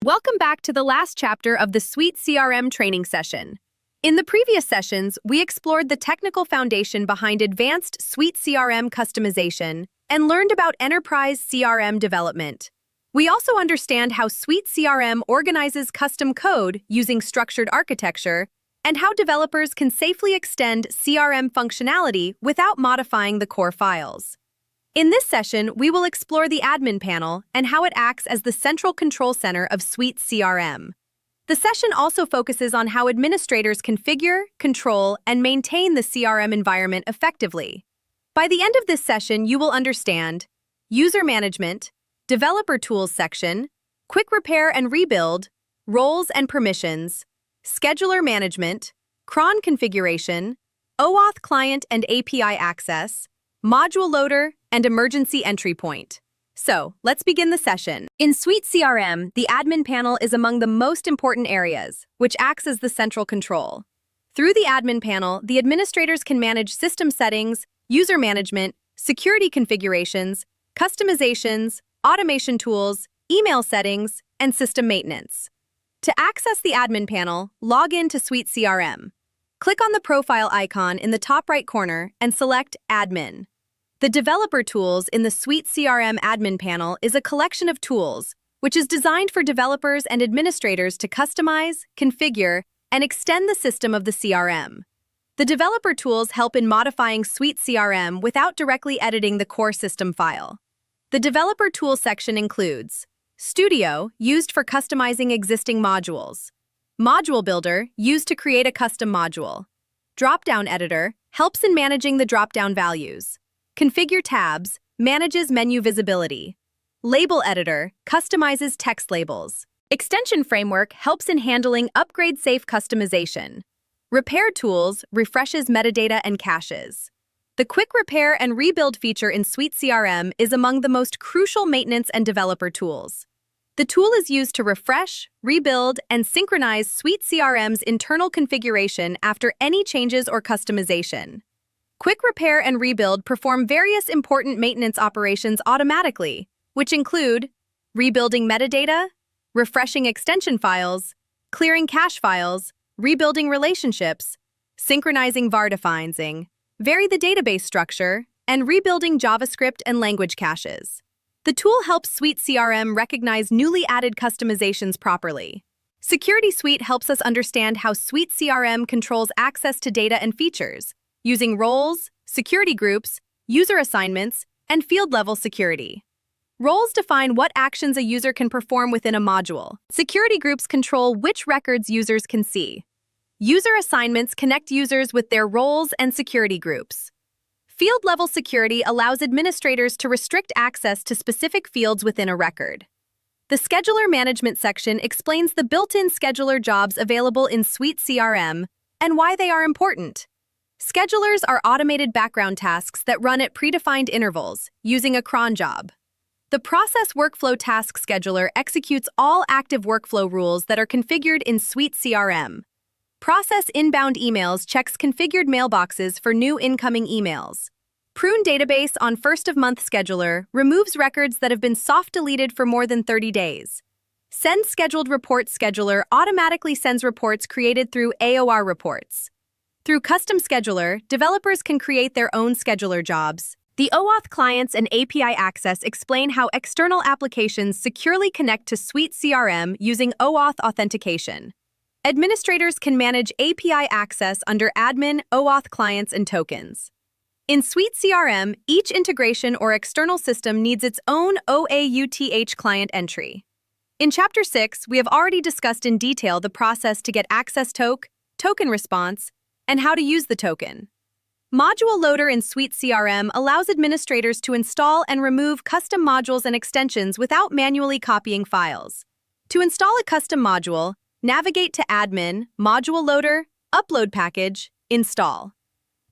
Welcome back to the last chapter of the SuiteCRM training session. In the previous sessions, we explored the technical foundation behind advanced SuiteCRM customization and learned about enterprise CRM development. We also understand how SuiteCRM organizes custom code using structured architecture and how developers can safely extend CRM functionality without modifying the core files. In this session, we will explore the admin panel and how it acts as the central control center of SuiteCRM. The session also focuses on how administrators configure, control, and maintain the CRM environment effectively. By the end of this session, you will understand user management, developer tools section, quick repair and rebuild, roles and permissions, scheduler management, cron configuration, OAuth client and API access, module loader, and emergency entry point. So, let's begin the session. In SuiteCRM, the admin panel is among the most important areas, which acts as the central control. Through the admin panel, the administrators can manage system settings, user management, security configurations, customizations, automation tools, email settings, and system maintenance. To access the admin panel, log in to SuiteCRM. Click on the profile icon in the top right corner and select Admin. The developer tools in the SuiteCRM admin panel is a collection of tools, which is designed for developers and administrators to customize, configure, and extend the system of the CRM. The developer tools help in modifying SuiteCRM without directly editing the core system file. The developer tools section includes Studio, used for customizing existing modules. Module Builder, used to create a custom module. Dropdown Editor, helps in managing the dropdown values. Configure tabs, manages menu visibility. Label Editor, customizes text labels. Extension Framework helps in handling upgrade-safe customization. Repair Tools refreshes metadata and caches. The Quick Repair and Rebuild feature in SuiteCRM is among the most crucial maintenance and developer tools. The tool is used to refresh, rebuild, and synchronize SuiteCRM's internal configuration after any changes or customization. Quick Repair and Rebuild perform various important maintenance operations automatically, which include rebuilding metadata, refreshing extension files, clearing cache files, rebuilding relationships, synchronizing var defining, vary the database structure, and rebuilding JavaScript and language caches. The tool helps SuiteCRM recognize newly added customizations properly. Security Suite helps us understand how SuiteCRM controls access to data and features, using roles, security groups, user assignments, and field-level security. Roles define what actions a user can perform within a module. Security groups control which records users can see. User assignments connect users with their roles and security groups. Field-level security allows administrators to restrict access to specific fields within a record. The Scheduler Management section explains the built-in scheduler jobs available in SuiteCRM and why they are important. Schedulers are automated background tasks that run at predefined intervals, using a cron job. The Process Workflow Task Scheduler executes all active workflow rules that are configured in SuiteCRM. Process Inbound Emails checks configured mailboxes for new incoming emails. Prune Database on First-of-Month Scheduler removes records that have been soft-deleted for more than 30 days. Send Scheduled Reports Scheduler automatically sends reports created through AOR reports. Through Custom Scheduler, developers can create their own scheduler jobs. The OAuth clients and API access explain how external applications securely connect to SuiteCRM using OAuth authentication. Administrators can manage API access under admin, OAuth clients, and tokens. In SuiteCRM, each integration or external system needs its own OAuth client entry. In Chapter 6, we have already discussed in detail the process to get access token response, and how to use the token. Module Loader in SuiteCRM allows administrators to install and remove custom modules and extensions without manually copying files. To install a custom module, navigate to Admin, Module Loader, Upload Package, Install.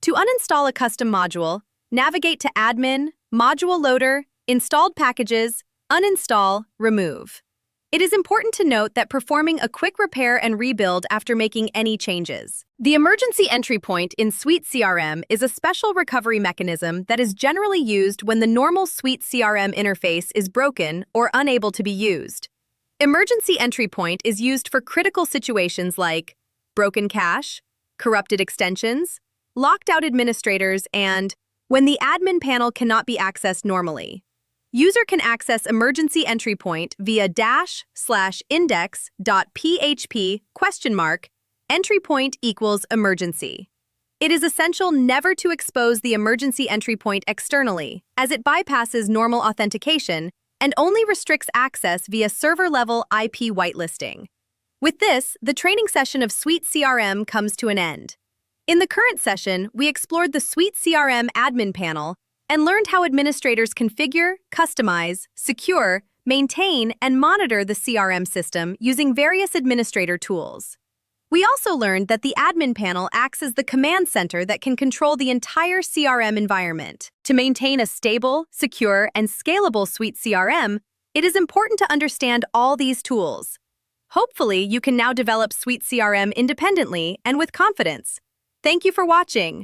To uninstall a custom module, navigate to Admin, Module Loader, Installed Packages, Uninstall, Remove. It is important to note that performing a quick repair and rebuild after making any changes. The emergency entry point in SuiteCRM is a special recovery mechanism that is generally used when the normal SuiteCRM interface is broken or unable to be used. Emergency entry point is used for critical situations like broken cache, corrupted extensions, locked out administrators, and when the admin panel cannot be accessed normally. User can access emergency entry point via /index.php entry point equals emergency. It is essential never to expose the emergency entry point externally, as it bypasses normal authentication and only restricts access via server-level IP whitelisting. With this, the training session of SuiteCRM comes to an end. In the current session, we explored the SuiteCRM admin panel and learned how administrators configure, customize, secure, maintain, and monitor the CRM system using various administrator tools. We also learned that the admin panel acts as the command center that can control the entire CRM environment. To maintain a stable, secure, and scalable SuiteCRM, it is important to understand all these tools. Hopefully, you can now develop SuiteCRM independently and with confidence. Thank you for watching.